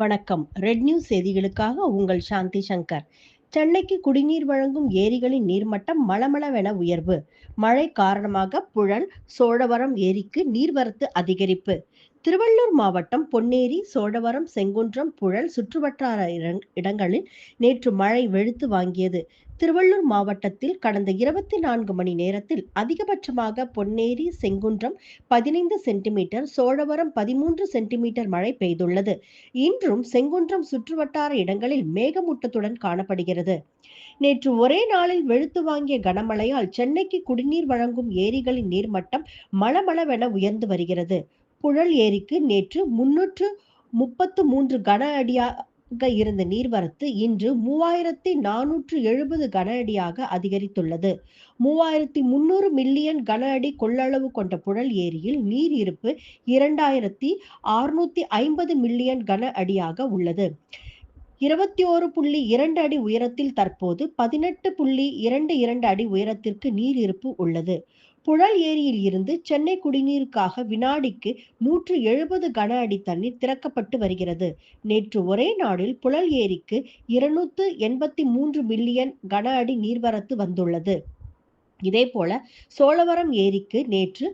வணக்கம். Red news செய்திகளுக்காக உங்கள் சாந்தி சங்கர். சென்னைக்கு குடிநீர் வழங்கும் ஏரிகளின் நீர்மட்டம் மளமளவென உயர்வு. மழை காரணமாக புழல், சோழவரம் ஏரிக்கு நீர்வரத்து அதிகரிப்பு. திருவள்ளூர் மாவட்டம் பொன்னேரி, சோழவரம், செங்குன்றம், புழல் சுற்றுவட்டார இடங்களில் நேற்று மழை வெளுத்து வாங்கியது. திருவள்ளூர் மாவட்டத்தில் கடந்த 24 மணி நேரத்தில் அதிகபட்சமாக பொன்னேரி, செங்குன்றம் 15 சென்டிமீட்டர், சோழவரம் 13 சென்டிமீட்டர் மழை பெய்துள்ளது. இன்றும் செங்குன்றம் சுற்றுவட்டார இடங்களில் மேகமூட்டத்துடன் காணப்படுகிறது. நேற்று ஒரே நாளில் வெளுத்து வாங்கிய கனமழையால் சென்னைக்கு குடிநீர் வழங்கும் ஏரிகளின் நீர்மட்டம் மளமளவென உயர்ந்து வருகிறது. புழல் ஏரிக்கு நேற்று 333 கன அடியாக இருந்த நீர்வரத்து இன்று 3470 கன அடியாக அதிகரித்துள்ளது. 3300 மில்லியன் கன அடி கொள்ளளவு கொண்ட புழல் ஏரியில் நீர் இருப்பு 2650 மில்லியன் கன அடியாக உள்ளது. 21.2 அடி உயரத்தில் தற்போது 18.22 அடி உயரத்திற்கு நீர் இருப்பு உள்ளது. புழல் ஏரியில் இருந்து சென்னை குடிநீருக்காக வினாடிக்கு 170 கன அடி தண்ணீர் திறக்கப்பட்டு வருகிறது. நேற்று ஒரே நாளில் புழல் ஏரிக்கு 283 மில்லியன் கன அடி நீர்வரத்து வந்துள்ளது. இதேபோல சோழவரம் ஏரிக்கு நேற்று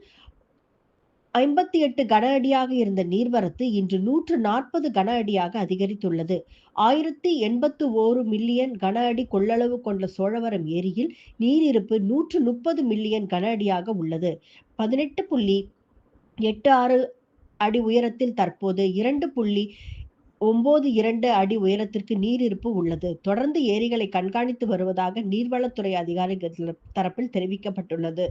58 கன அடியாக இருந்த நீர்வரத்து இன்று 140 கன அடியாக அதிகரித்துள்ளது. 1081 மில்லியன் கன அடி கொள்ளளவு கொண்ட சோழவரம் ஏரியில் நீரிருப்பு 130 மில்லியன் கன அடியாக உள்ளது. 18.86 அடி உயரத்தில் தற்போது 2.92 அடி உயரத்திற்கு நீரிருப்பு உள்ளது. தொடர்ந்து ஏரிகளை கண்காணித்து வருவதாக நீர்வளத்துறை அதிகாரிகள் தரப்பில் தெரிவிக்கப்பட்டுள்ளது.